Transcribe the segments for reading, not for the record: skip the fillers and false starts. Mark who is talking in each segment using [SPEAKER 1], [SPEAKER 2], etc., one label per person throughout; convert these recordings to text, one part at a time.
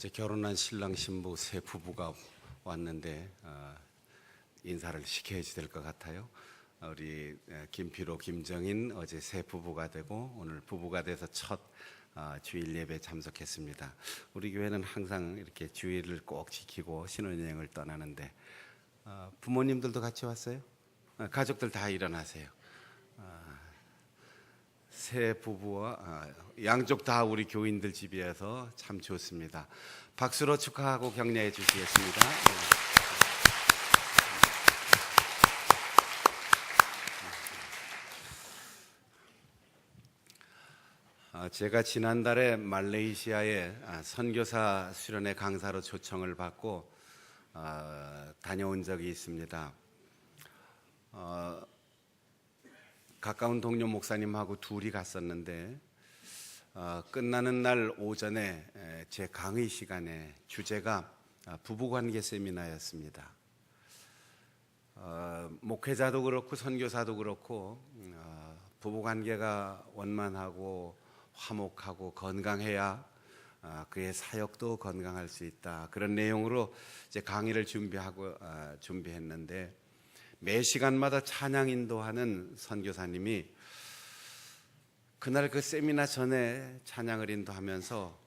[SPEAKER 1] 어제 결혼한 신랑 신부 세 부부가 왔는데 인사를 시켜야 될 것 같아요. 우리 김필호, 김정인 어제 세 부부가 되고 오늘 부부가 돼서 첫 주일 예배 참석했습니다. 우리 교회는 항상 이렇게 주일을 꼭 지키고 신혼여행을 떠나는데 부모님들도 같이 왔어요? 가족들 다 일어나세요. 새 부부와 양쪽 다 우리 교인들 집이어서 참 좋습니다. 박수로 축하하고 격려해 주시겠습니다. 제가 지난달에 말레이시아에 선교사 수련회 강사로 초청을 받고 다녀온 적이 있습니다. 가까운 동료 목사님하고 둘이 갔었는데 끝나는 날 오전에 제 강의 시간에 주제가 부부관계 세미나였습니다. 목회자도 그렇고 선교사도 그렇고 부부관계가 원만하고 화목하고 건강해야 그의 사역도 건강할 수 있다. 그런 내용으로 이제 강의를 준비했는데 매 시간마다 찬양 인도하는 선교사님이 그날 그 세미나 전에 찬양을 인도하면서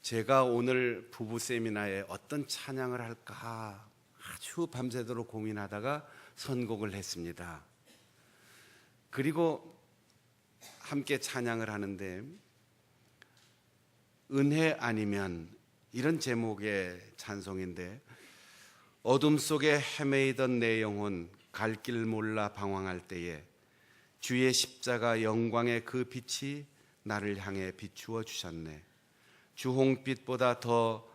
[SPEAKER 1] 제가 오늘 부부 세미나에 어떤 찬양을 할까 아주 밤새도록 고민하다가 선곡을 했습니다. 그리고 함께 찬양을 하는데 은혜 아니면 이런 제목의 찬송인데 어둠 속에 헤매이던 내 영혼 갈 길 몰라 방황할 때에 주의 십자가 영광의 그 빛이 나를 향해 비추어 주셨네. 주홍빛보다 더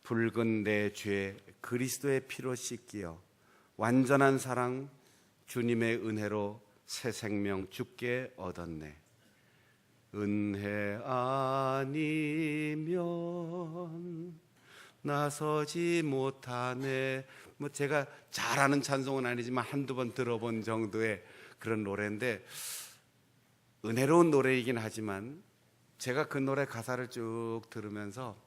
[SPEAKER 1] 붉은 내 죄 그리스도의 피로 씻기어 완전한 사랑 주님의 은혜로 새 생명 주께 얻었네. 은혜 아니면 나서지 못하네. 제가 잘하는 찬송은 아니지만 한두 번 들어본 정도의 그런 노래인데 은혜로운 노래이긴 하지만 제가 그 노래 가사를 쭉 들으면서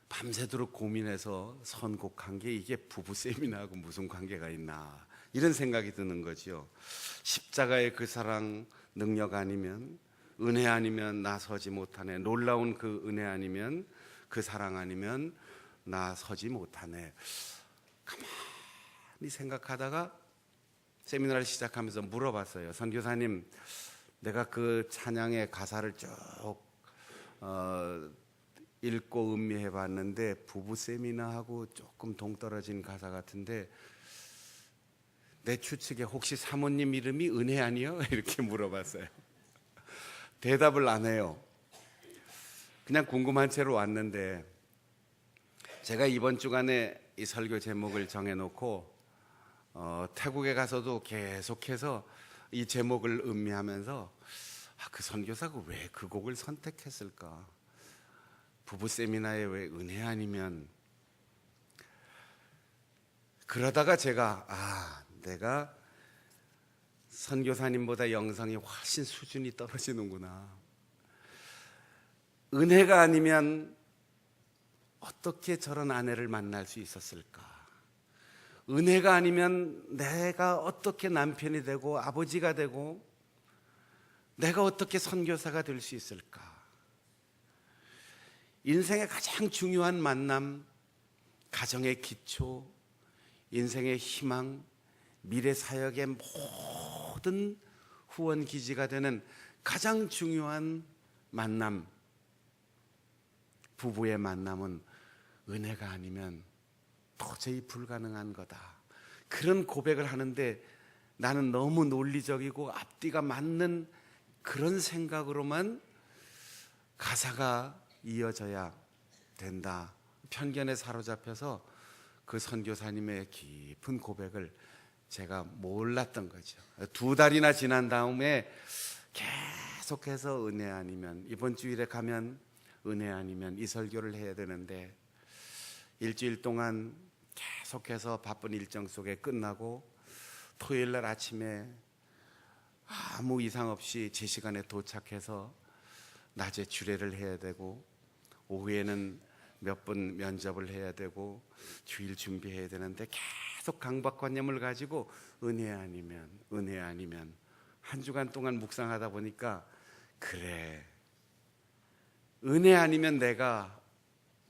[SPEAKER 1] 밤새도록 고민해서 선곡한 게 이게 부부 세미나하고 무슨 관계가 있나 이런 생각이 드는 거죠. 십자가의 그 사랑 능력 아니면 은혜 아니면 나서지 못하네. 놀라운 그 은혜 아니면 그 사랑 아니면 나 서지 못하네. 가만히 생각하다가 세미나를 시작하면서 물어봤어요. 선교사님, 내가 그 찬양의 가사를 쭉 읽고 음미해 봤는데 부부 세미나하고 조금 동떨어진 가사 같은데 내 추측에 혹시 사모님 이름이 은혜 아니요? 이렇게 물어봤어요. 대답을 안 해요. 그냥 궁금한 채로 왔는데 제가 이번 주간에 이 설교 제목을 정해놓고 태국에 가서도 계속해서 이 제목을 음미하면서 그 선교사가 왜 그 곡을 선택했을까? 부부 세미나에 왜 은혜 아니면? 그러다가 제가 내가 선교사님보다 영성이 훨씬 수준이 떨어지는구나. 은혜가 아니면 어떻게 저런 아내를 만날 수 있었을까? 은혜가 아니면 내가 어떻게 남편이 되고 아버지가 되고 내가 어떻게 선교사가 될 수 있을까? 인생의 가장 중요한 만남, 가정의 기초, 인생의 희망, 미래 사역의 모든 후원 기지가 되는 가장 중요한 만남, 부부의 만남은 은혜가 아니면 도저히 불가능한 거다. 그런 고백을 하는데 나는 너무 논리적이고 앞뒤가 맞는 그런 생각으로만 가사가 이어져야 된다. 편견에 사로잡혀서 그 선교사님의 깊은 고백을 제가 몰랐던 거죠. 2달이나 지난 다음에 계속해서 은혜 아니면 이번 주일에 가면 은혜 아니면 이 설교를 해야 되는데 일주일 동안 계속해서 바쁜 일정 속에 끝나고 토요일 날 아침에 아무 이상 없이 제 시간에 도착해서 낮에 주례를 해야 되고 오후에는 몇 번 면접을 해야 되고 주일 준비해야 되는데 계속 강박관념을 가지고 은혜 아니면 한 주간 동안 묵상하다 보니까 그래, 은혜 아니면 내가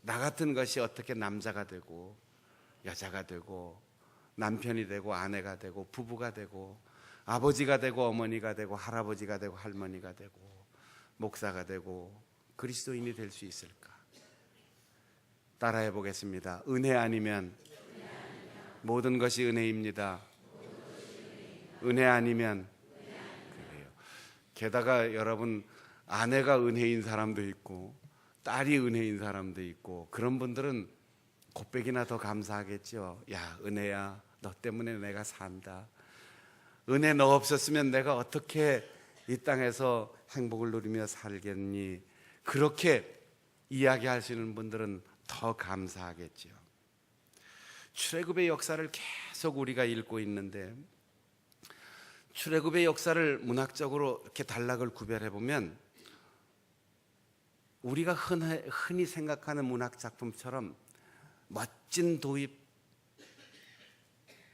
[SPEAKER 1] 나 같은 것이 어떻게 남자가 되고 여자가 되고 남편이 되고 아내가 되고 부부가 되고 아버지가 되고 어머니가 되고 할아버지가 되고 할머니가 되고 목사가 되고 그리스도인이 될 수 있을까? 따라해 보겠습니다. 은혜 아니면 모든 것이 은혜입니다. 은혜 아니면 그래요. 게다가 여러분, 아내가 은혜인 사람도 있고 딸이 은혜인 사람도 있고 그런 분들은 곱백이나 더 감사하겠죠. 야, 은혜야, 너 때문에 내가 산다. 은혜 너 없었으면 내가 어떻게 이 땅에서 행복을 누리며 살겠니? 그렇게 이야기하시는 분들은 더 감사하겠죠. 출애굽의 역사를 계속 우리가 읽고 있는데 출애굽의 역사를 문학적으로 이렇게 단락을 구별해 보면 우리가 흔히 생각하는 문학 작품처럼 멋진 도입,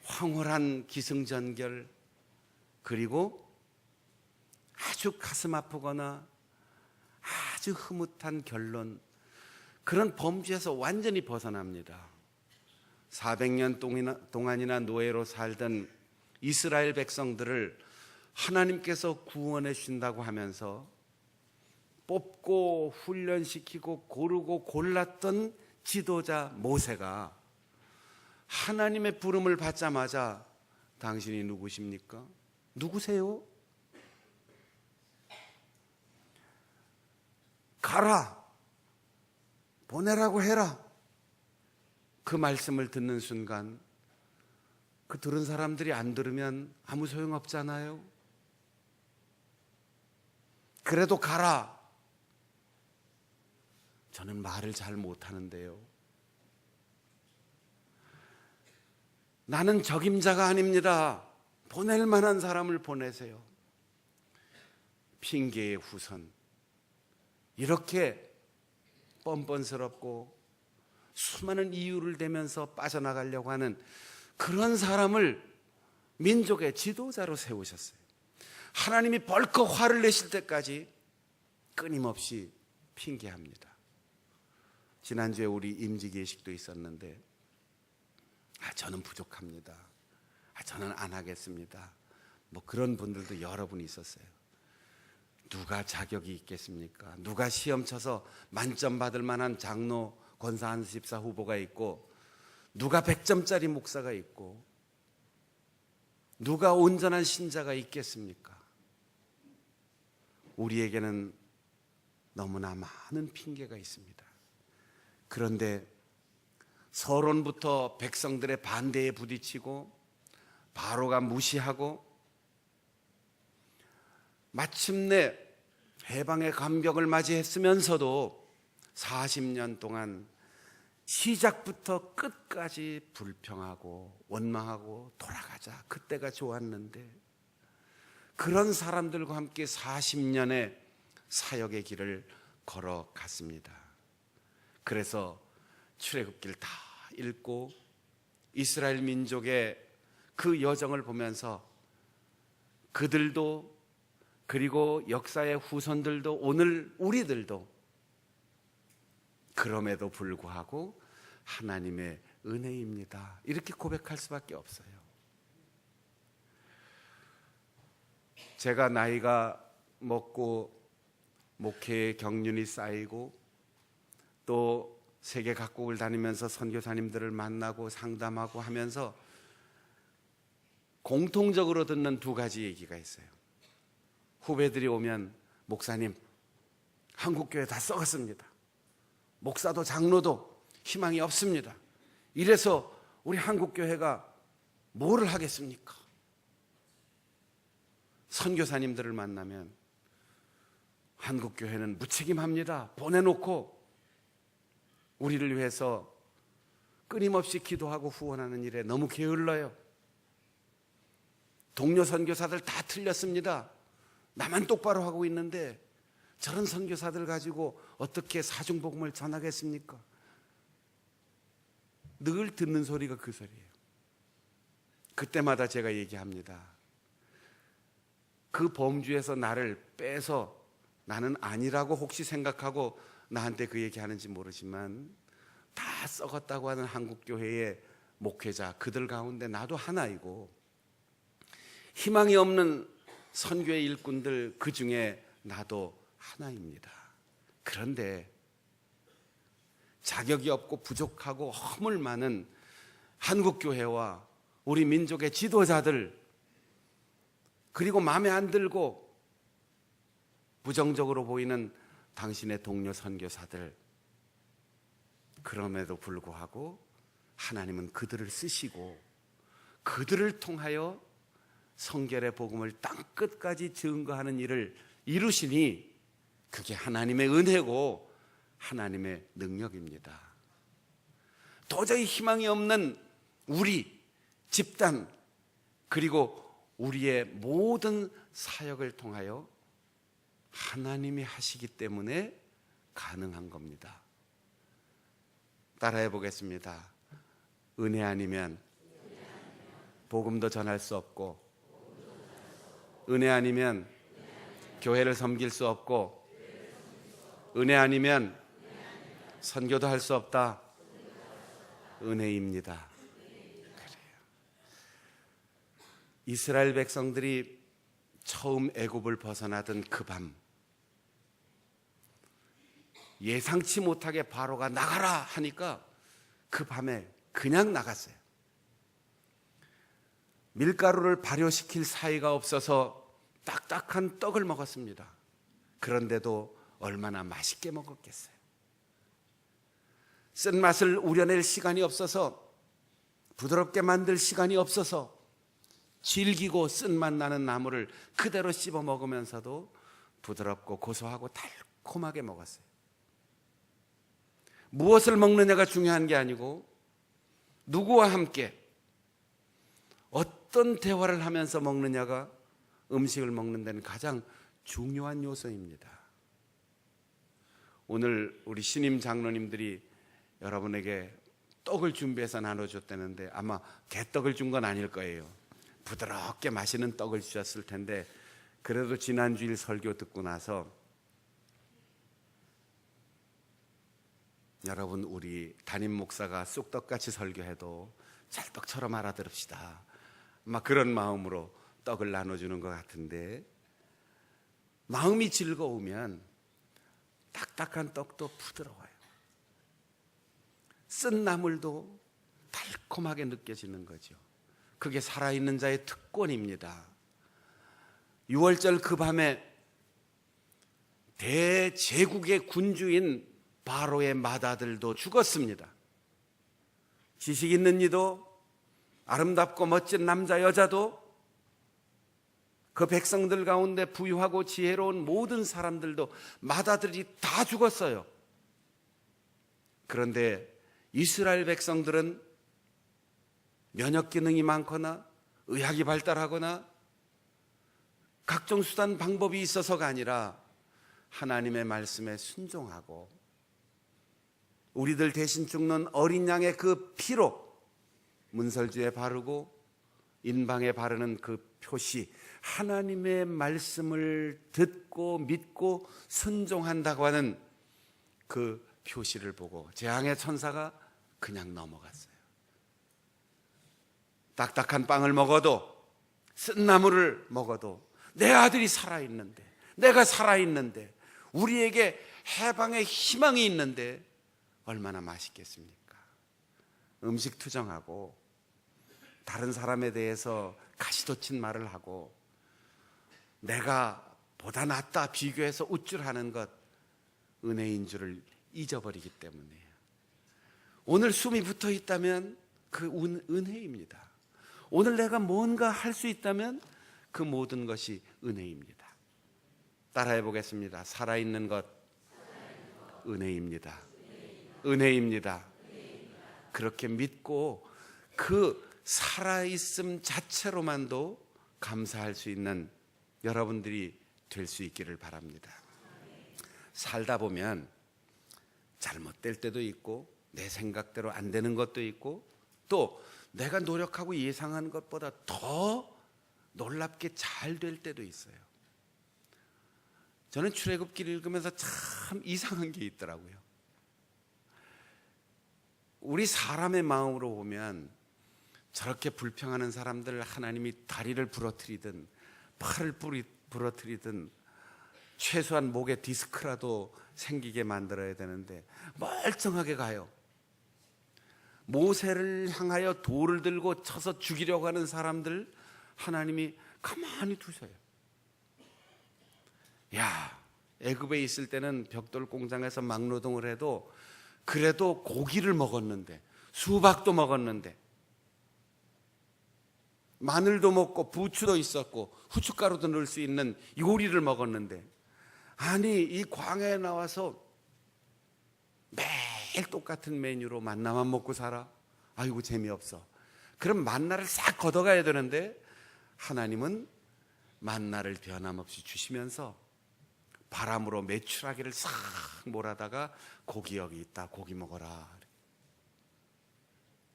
[SPEAKER 1] 황홀한 기승전결, 그리고 아주 가슴 아프거나 아주 흐뭇한 결론, 그런 범주에서 완전히 벗어납니다. 400년 동안이나 노예로 살던 이스라엘 백성들을 하나님께서 구원해 주신다고 하면서 뽑고 훈련시키고 고르고 골랐던 지도자 모세가 하나님의 부름을 받자마자 당신이 누구십니까? 누구세요? 가라, 보내라고 해라. 그 말씀을 듣는 순간 그 들은 사람들이 안 들으면 아무 소용없잖아요. 그래도 가라. 저는 말을 잘 못하는데요. 나는 적임자가 아닙니다. 보낼 만한 사람을 보내세요. 핑계의 후손. 이렇게 뻔뻔스럽고 수많은 이유를 대면서 빠져나가려고 하는 그런 사람을 민족의 지도자로 세우셨어요. 하나님이 벌컥 화를 내실 때까지 끊임없이 핑계합니다. 지난주에 우리 임직예식도 있었는데 저는 부족합니다. 저는 안 하겠습니다. 뭐 그런 분들도 여러분 있었어요. 누가 자격이 있겠습니까? 누가 시험 쳐서 만점 받을 만한 장로 권사 한 집사 후보가 있고 누가 100점짜리 목사가 있고 누가 온전한 신자가 있겠습니까? 우리에게는 너무나 많은 핑계가 있습니다. 그런데 서론부터 백성들의 반대에 부딪히고 바로가 무시하고 마침내 해방의 감격을 맞이했으면서도 40년 동안 시작부터 끝까지 불평하고 원망하고 돌아가자, 그때가 좋았는데, 그런 사람들과 함께 40년의 사역의 길을 걸어갔습니다. 그래서 출애굽길 다 읽고 이스라엘 민족의 그 여정을 보면서 그들도, 그리고 역사의 후손들도, 오늘 우리들도 그럼에도 불구하고 하나님의 은혜입니다, 이렇게 고백할 수밖에 없어요. 제가 나이가 먹고 목회의 경륜이 쌓이고 또 세계 각국을 다니면서 선교사님들을 만나고 상담하고 하면서 공통적으로 듣는 두 가지 얘기가 있어요. 후배들이 오면, 목사님, 한국교회 다 썩었습니다. 목사도 장로도 희망이 없습니다. 이래서 우리 한국교회가 뭐를 하겠습니까? 선교사님들을 만나면 한국교회는 무책임합니다. 보내놓고 우리를 위해서 끊임없이 기도하고 후원하는 일에 너무 게을러요. 동료 선교사들 다 틀렸습니다. 나만 똑바로 하고 있는데 저런 선교사들 가지고 어떻게 사중복음을 전하겠습니까? 늘 듣는 소리가 그 소리예요. 그때마다 제가 얘기합니다. 그 범주에서 나를 빼서 나는 아니라고 혹시 생각하고 나한테 그 얘기하는지 모르지만 다 썩었다고 하는 한국교회의 목회자, 그들 가운데 나도 하나이고 희망이 없는 선교의 일꾼들 그 중에 나도 하나입니다. 그런데 자격이 없고 부족하고 허물 많은 한국교회와 우리 민족의 지도자들, 그리고 마음에 안 들고 부정적으로 보이는 당신의 동료 선교사들, 그럼에도 불구하고 하나님은 그들을 쓰시고 그들을 통하여 성결의 복음을 땅끝까지 증거하는 일을 이루시니 그게 하나님의 은혜고 하나님의 능력입니다. 도저히 희망이 없는 우리 집단, 그리고 우리의 모든 사역을 통하여 하나님이 하시기 때문에 가능한 겁니다. 따라해 보겠습니다. 은혜 아니면 복음도 전할 수 없고, 은혜 아니면 교회를 섬길 수 없고, 은혜 아니면 선교도 할 수 없다. 은혜입니다. 그래요. 이스라엘 백성들이 처음 애굽을 벗어나던 그 밤, 예상치 못하게 바로가 나가라 하니까 그 밤에 그냥 나갔어요. 밀가루를 발효시킬 사이가 없어서 딱딱한 떡을 먹었습니다. 그런데도 얼마나 맛있게 먹었겠어요. 쓴맛을 우려낼 시간이 없어서, 부드럽게 만들 시간이 없어서 질기고 쓴맛 나는 나물을 그대로 씹어 먹으면서도 부드럽고 고소하고 달콤하게 먹었어요. 무엇을 먹느냐가 중요한 게 아니고 누구와 함께 어떤 대화를 하면서 먹느냐가 음식을 먹는 데는 가장 중요한 요소입니다. 오늘 우리 신임 장로님들이 여러분에게 떡을 준비해서 나눠줬다는데 아마 개떡을 준 건 아닐 거예요. 부드럽게 맛있는 떡을 주셨을 텐데, 그래도 지난주일 설교 듣고 나서 여러분, 우리 담임 목사가 쑥떡같이 설교해도 찰떡처럼 알아들읍시다. 막 그런 마음으로 떡을 나눠주는 것 같은데, 마음이 즐거우면 딱딱한 떡도 부드러워요. 쓴 나물도 달콤하게 느껴지는 거죠. 그게 살아있는 자의 특권입니다. 6월절 그 밤에 대제국의 군주인 바로의 맏아들도 죽었습니다. 지식 있는 이도, 아름답고 멋진 남자 여자도, 그 백성들 가운데 부유하고 지혜로운 모든 사람들도, 맏아들이 다 죽었어요. 그런데 이스라엘 백성들은 면역 기능이 많거나 의학이 발달하거나 각종 수단 방법이 있어서가 아니라 하나님의 말씀에 순종하고 우리들 대신 죽는 어린 양의 그 피로 문설주에 바르고 인방에 바르는 그 표시, 하나님의 말씀을 듣고 믿고 순종한다고 하는 그 표시를 보고 재앙의 천사가 그냥 넘어갔어요. 딱딱한 빵을 먹어도, 쓴 나물을 먹어도 내 아들이 살아있는데, 내가 살아있는데, 우리에게 해방의 희망이 있는데 얼마나 맛있겠습니까? 음식 투정하고 다른 사람에 대해서 가시돋친 말을 하고 내가 보다 낫다 비교해서 우쭐하는 것, 은혜인 줄을 잊어버리기 때문이에요. 오늘 숨이 붙어 있다면 그 은혜입니다. 오늘 내가 뭔가 할 수 있다면 그 모든 것이 은혜입니다. 따라해 보겠습니다. 살아있는 것, 은혜입니다. 은혜입니다. 그렇게 믿고 그 살아있음 자체로만도 감사할 수 있는 여러분들이 될 수 있기를 바랍니다. 살다 보면 잘못될 때도 있고 내 생각대로 안 되는 것도 있고 또 내가 노력하고 예상한 것보다 더 놀랍게 잘 될 때도 있어요. 저는 출애굽기를 읽으면서 참 이상한 게 있더라고요. 우리 사람의 마음으로 보면 저렇게 불평하는 사람들 하나님이 다리를 부러뜨리든 팔을 부러뜨리든 최소한 목에 디스크라도 생기게 만들어야 되는데 멀쩡하게 가요. 모세를 향하여 돌을 들고 쳐서 죽이려고 하는 사람들 하나님이 가만히 두셔요. 야, 애굽에 있을 때는 벽돌 공장에서 막노동을 해도 그래도 고기를 먹었는데 수박도 먹었는데 마늘도 먹고 부추도 있었고 후춧가루도 넣을 수 있는 요리를 먹었는데 아니 이 광야에 나와서 매일 똑같은 메뉴로 만나만 먹고 살아? 아이고 재미없어. 그럼 만나를 싹 걷어가야 되는데 하나님은 만나를 변함없이 주시면서 바람으로 메추라기를 싹 몰아다가 고기 여기 있다 고기 먹어라.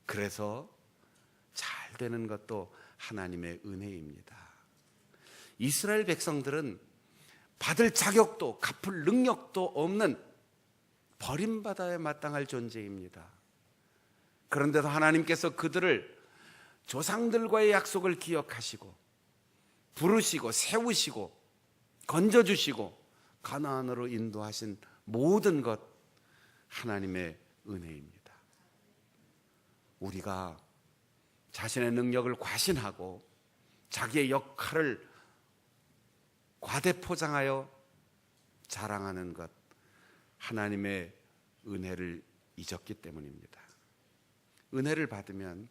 [SPEAKER 1] 그래서 잘 되는 것도 하나님의 은혜입니다. 이스라엘 백성들은 받을 자격도 갚을 능력도 없는 버림받아야 마땅할 존재입니다. 그런데도 하나님께서 그들을 조상들과의 약속을 기억하시고 부르시고 세우시고 건져주시고 가나안으로 인도하신 모든 것 하나님의 은혜입니다. 우리가 자신의 능력을 과신하고 자기의 역할을 과대포장하여 자랑하는 것 하나님의 은혜를 잊었기 때문입니다. 은혜를 받으면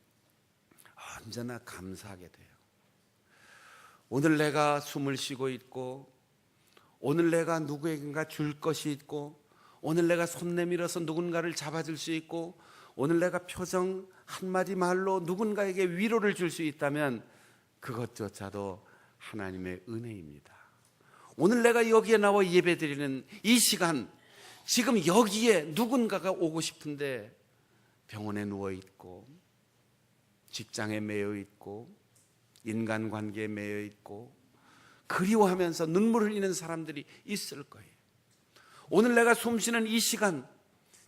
[SPEAKER 1] 언제나 감사하게 돼요. 오늘 내가 숨을 쉬고 있고 오늘 내가 누구에겐가 줄 것이 있고 오늘 내가 손 내밀어서 누군가를 잡아줄 수 있고 오늘 내가 표정 한마디 말로 누군가에게 위로를 줄 수 있다면 그것조차도 하나님의 은혜입니다. 오늘 내가 여기에 나와 예배드리는 이 시간 지금 여기에 누군가가 오고 싶은데 병원에 누워있고 직장에 매여 있고 인간관계에 매여 있고 그리워하면서 눈물 흘리는 사람들이 있을 거예요. 오늘 내가 숨쉬는 이 시간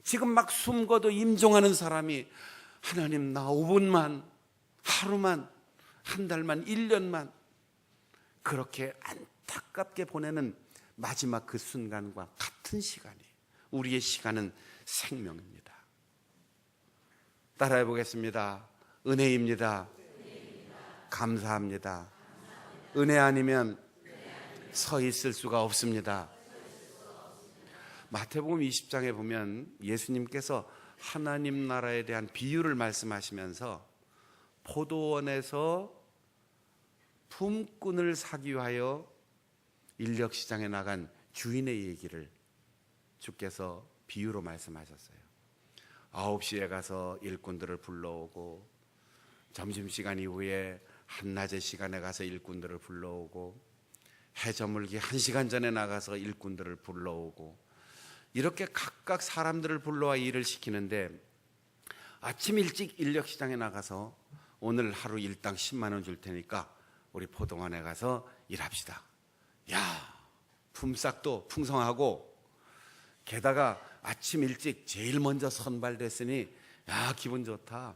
[SPEAKER 1] 지금 막 숨고도 임종하는 사람이 하나님 나 5분만 하루만 한 달만 1년만 그렇게 안타깝게 보내는 마지막 그 순간과 같은 시간이 우리의 시간은 생명입니다. 따라해 보겠습니다. 은혜입니다. 감사합니다. 은혜 아니면 서 있을 수가 없습니다. 마태복음 20장에 보면 예수님께서 하나님 나라에 대한 비유를 말씀하시면서 포도원에서 품꾼을 사기 위하여 인력시장에 나간 주인의 얘기를 주께서 비유로 말씀하셨어요. 9시에 가서 일꾼들을 불러오고 점심시간 이후에 한낮의 시간에 가서 일꾼들을 불러오고 해 저물기 1시간 전에 나가서 일꾼들을 불러오고 이렇게 각각 사람들을 불러와 일을 시키는데 아침 일찍 인력시장에 나가서 오늘 하루 일당 10만 원 줄 테니까 우리 포도원에 가서 일합시다. 야, 품삯도 풍성하고 게다가 아침 일찍 제일 먼저 선발됐으니 야, 기분 좋다.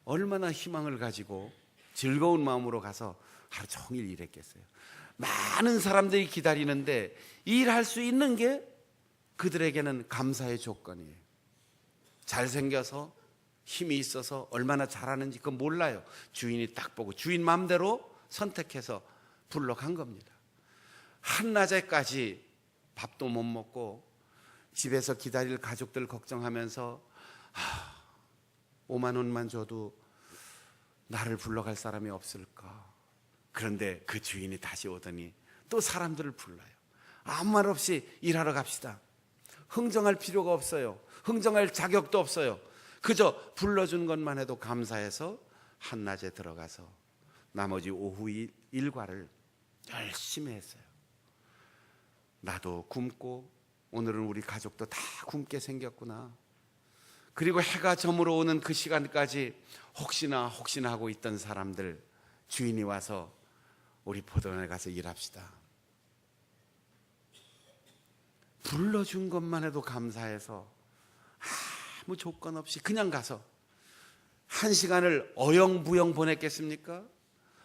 [SPEAKER 1] 얼마나 희망을 가지고 즐거운 마음으로 가서 하루 종일 일했겠어요. 많은 사람들이 기다리는데 일할 수 있는 게 그들에게는 감사의 조건이에요. 잘생겨서 힘이 있어서 얼마나 잘하는지 그건 몰라요. 주인이 딱 보고 주인 마음대로 선택해서 불러간 겁니다. 한낮에까지 밥도 못 먹고 집에서 기다릴 가족들 걱정하면서 5만 원만 줘도 나를 불러갈 사람이 없을까. 그런데 그 주인이 다시 오더니 또 사람들을 불러요. 아무 말 없이 일하러 갑시다. 흥정할 필요가 없어요. 흥정할 자격도 없어요. 그저 불러준 것만 해도 감사해서 한낮에 들어가서 나머지 오후 일과를 열심히 했어요. 나도 굶고 오늘은 우리 가족도 다 굶게 생겼구나. 그리고 해가 저물어 오는 그 시간까지 혹시나 하고 있던 사람들, 주인이 와서 우리 포도원에 가서 일합시다. 불러준 것만 해도 감사해서 아무 조건 없이 그냥 가서 1시간을 어영부영 보냈겠습니까?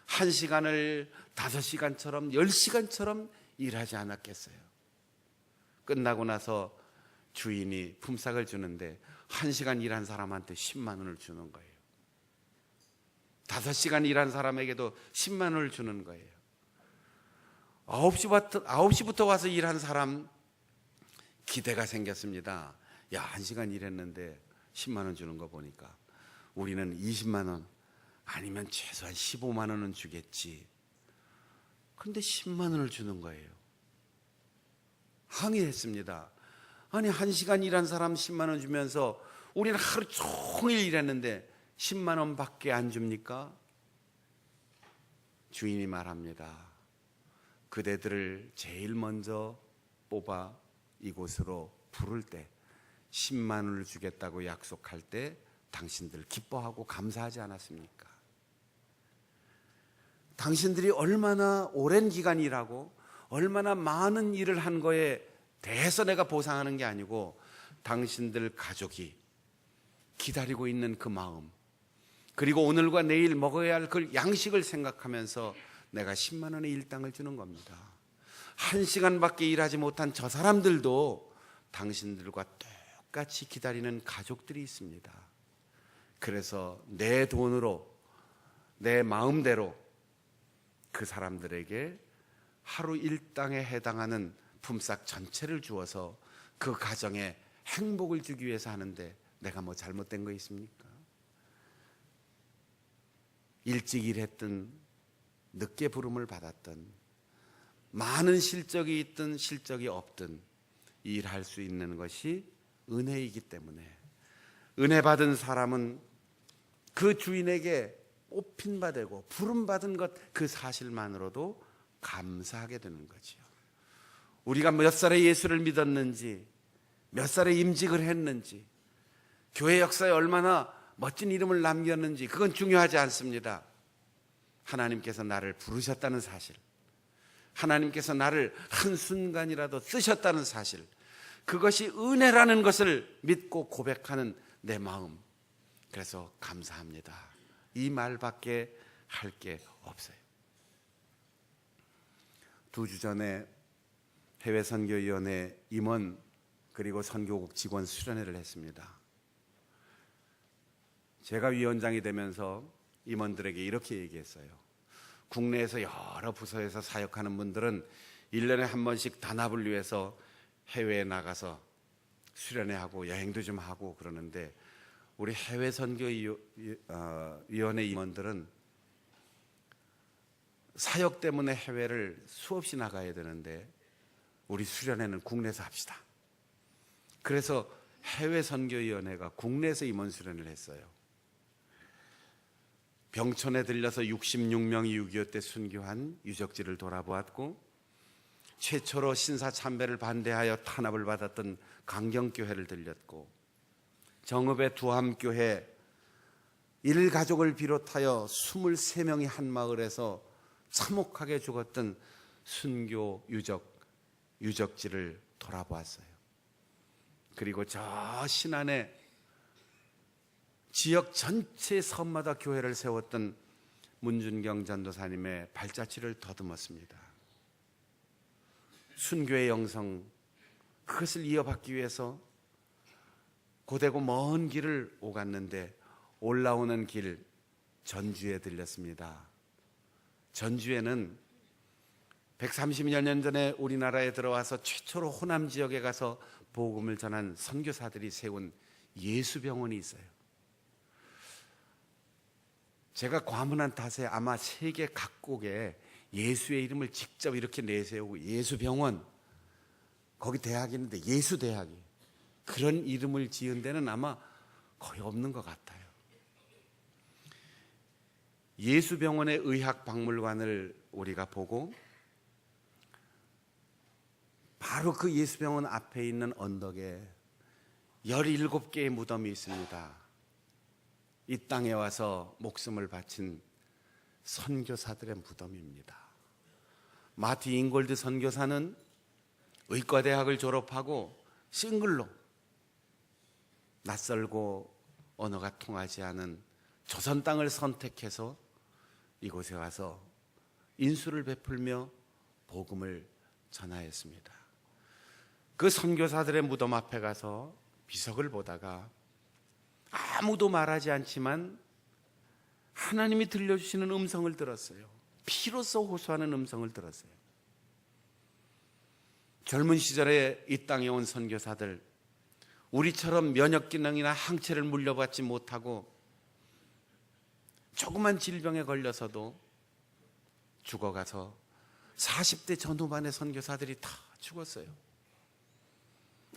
[SPEAKER 1] 1시간을 5시간처럼 10시간처럼 일하지 않았겠어요? 끝나고 나서 주인이 품삯을 주는데 1시간 일한 사람한테 10만 원을 주는 거예요. 5시간 일한 사람에게도 10만 원을 주는 거예요. 9시부터 와서 일한 사람 기대가 생겼습니다. 야, 1시간 일했는데 10만 원 주는 거 보니까 우리는 20만 원 아니면 최소한 15만 원은 주겠지. 그런데 10만 원을 주는 거예요. 항의했습니다. 아니, 1시간 일한 사람 10만 원 주면서 우리는 하루 종일 일했는데 10만 원밖에 안 줍니까? 주인이 말합니다. 그대들을 제일 먼저 뽑아 이곳으로 부를 때 10만 원을 주겠다고 약속할 때 당신들 기뻐하고 감사하지 않았습니까? 당신들이 얼마나 오랜 기간 일하고 얼마나 많은 일을 한 거에 대해서 내가 보상하는 게 아니고 당신들 가족이 기다리고 있는 그 마음, 그리고 오늘과 내일 먹어야 할 그 양식을 생각하면서 내가 10만 원의 일당을 주는 겁니다. 1시간밖에 일하지 못한 저 사람들도 당신들과 똑같이 기다리는 가족들이 있습니다. 그래서 내 돈으로, 내 마음대로 그 사람들에게 하루 일당에 해당하는 품삯 전체를 주어서 그 가정에 행복을 주기 위해서 하는데 내가 뭐 잘못된 거 있습니까? 일찍 일했든 늦게 부름을 받았든 많은 실적이 있든 실적이 없든 일할 수 있는 것이 은혜이기 때문에 은혜 받은 사람은 그 주인에게 뽑힌 바 되고 부름 받은 것 그 사실만으로도 감사하게 되는 거지요. 우리가 몇 살에 예수를 믿었는지, 몇 살에 임직을 했는지, 교회 역사에 얼마나 멋진 이름을 남겼는지 그건 중요하지 않습니다. 하나님께서 나를 부르셨다는 사실, 하나님께서 나를 한순간이라도 쓰셨다는 사실, 그것이 은혜라는 것을 믿고 고백하는 내 마음, 그래서 감사합니다. 이 말밖에 할 게 없어요. 2주 전에 해외선교위원회 임원 그리고 선교국 직원 수련회를 했습니다. 제가 위원장이 되면서 임원들에게 이렇게 얘기했어요. 국내에서 여러 부서에서 사역하는 분들은 1년에 한 번씩 단합을 위해서 해외에 나가서 수련회하고 여행도 좀 하고 그러는데 우리 해외선교위원회 임원들은 사역 때문에 해외를 수없이 나가야 되는데 우리 수련회는 국내에서 합시다. 그래서 해외선교위원회가 국내에서 임원 수련을 했어요. 병촌에 들려서 66명이 6.25 때 순교한 유적지를 돌아보았고, 최초로 신사참배를 반대하여 탄압을 받았던 강경교회를 들렸고, 정읍의 두함교회 일가족을 비롯하여 23명이 한 마을에서 참혹하게 죽었던 순교 유적지를 돌아보았어요. 그리고 저 신안에 지역 전체 섬마다 교회를 세웠던 문준경 전도사님의 발자취를 더듬었습니다. 순교의 영성, 그것을 이어받기 위해서 고되고 먼 길을 오갔는데 올라오는 길 전주에 들렸습니다. 전주에는 130여 년 전에 우리나라에 들어와서 최초로 호남 지역에 가서 복음을 전한 선교사들이 세운 예수병원이 있어요. 제가 과문한 탓에 아마 세계 각국에 예수의 이름을 직접 이렇게 내세우고 예수병원, 거기 대학이 있는데 예수대학이, 그런 이름을 지은 데는 아마 거의 없는 것 같아요. 예수병원의 의학박물관을 우리가 보고 바로 그 예수병원 앞에 있는 언덕에 17개의 무덤이 있습니다. 이 땅에 와서 목숨을 바친 선교사들의 무덤입니다. 마틴 잉골드 선교사는 의과대학을 졸업하고 싱글로 낯설고 언어가 통하지 않은 조선 땅을 선택해서 이곳에 와서 인수를 베풀며 복음을 전하였습니다. 그 선교사들의 무덤 앞에 가서 비석을 보다가 아무도 말하지 않지만 하나님이 들려주시는 음성을 들었어요. 피로써 호소하는 음성을 들었어요. 젊은 시절에 이 땅에 온 선교사들, 우리처럼 면역 기능이나 항체를 물려받지 못하고 조그만 질병에 걸려서도 죽어가서 40대 전후반의 선교사들이 다 죽었어요.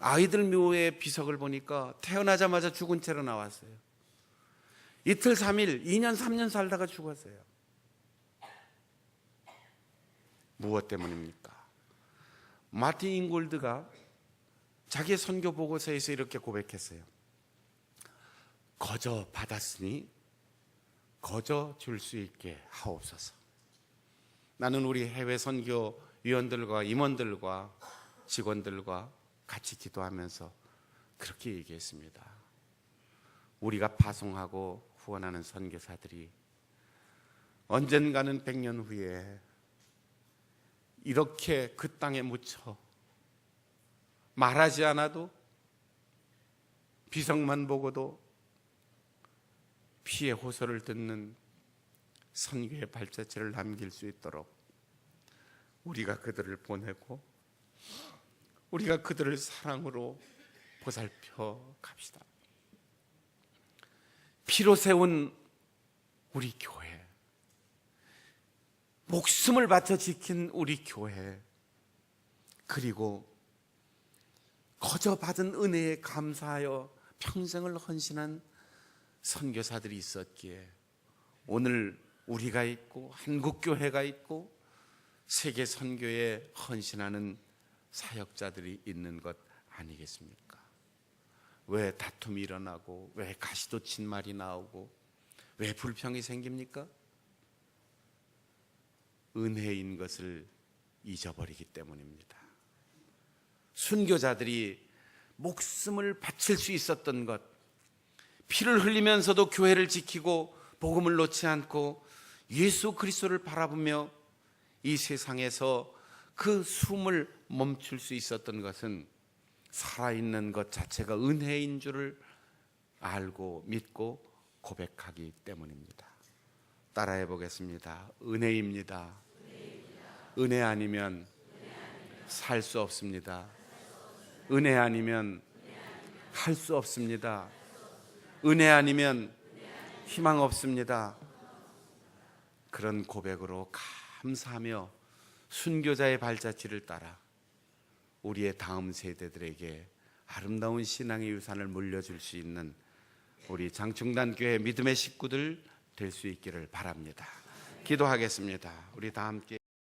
[SPEAKER 1] 아이들 묘의 비석을 보니까 태어나자마자 죽은 채로 나왔어요. 이틀 3일, 2년 3년 살다가 죽었어요. 무엇 때문입니까? 마틴 잉골드가 자기의 선교 보고서에서 이렇게 고백했어요. 거저 받았으니 거저 줄 수 있게 하옵소서. 나는 우리 해외 선교 위원들과 임원들과 직원들과 같이 기도하면서 그렇게 얘기했습니다. 우리가 파송하고 후원하는 선교사들이 언젠가는 100년 후에 이렇게 그 땅에 묻혀 말하지 않아도 비석만 보고도 피의 호소를 듣는 선교의 발자취를 남길 수 있도록 우리가 그들을 보내고 우리가 그들을 사랑으로 보살펴 갑시다. 피로 세운 우리 교회, 목숨을 바쳐 지킨 우리 교회, 그리고 거저 받은 은혜에 감사하여 평생을 헌신한 선교사들이 있었기에 오늘 우리가 있고 한국교회가 있고 세계 선교에 헌신하는 사역자들이 있는 것 아니겠습니까? 왜 다툼이 일어나고 왜 가시돋친 말이 나오고 왜 불평이 생깁니까? 은혜인 것을 잊어버리기 때문입니다. 순교자들이 목숨을 바칠 수 있었던 것, 피를 흘리면서도 교회를 지키고 복음을 놓지 않고 예수 그리스도를 바라보며 이 세상에서 그 숨을 멈출 수 있었던 것은 살아있는 것 자체가 은혜인 줄을 알고 믿고 고백하기 때문입니다. 따라해 보겠습니다. 은혜입니다. 은혜 아니면 살 수 없습니다. 은혜 아니면 할 수 없습니다. 은혜 아니면 희망 없습니다. 그런 고백으로 감사하며 순교자의 발자취를 따라 우리의 다음 세대들에게 아름다운 신앙의 유산을 물려줄 수 있는 우리 장충단교회 믿음의 식구들 될 수 있기를 바랍니다. 기도하겠습니다. 우리 다 함께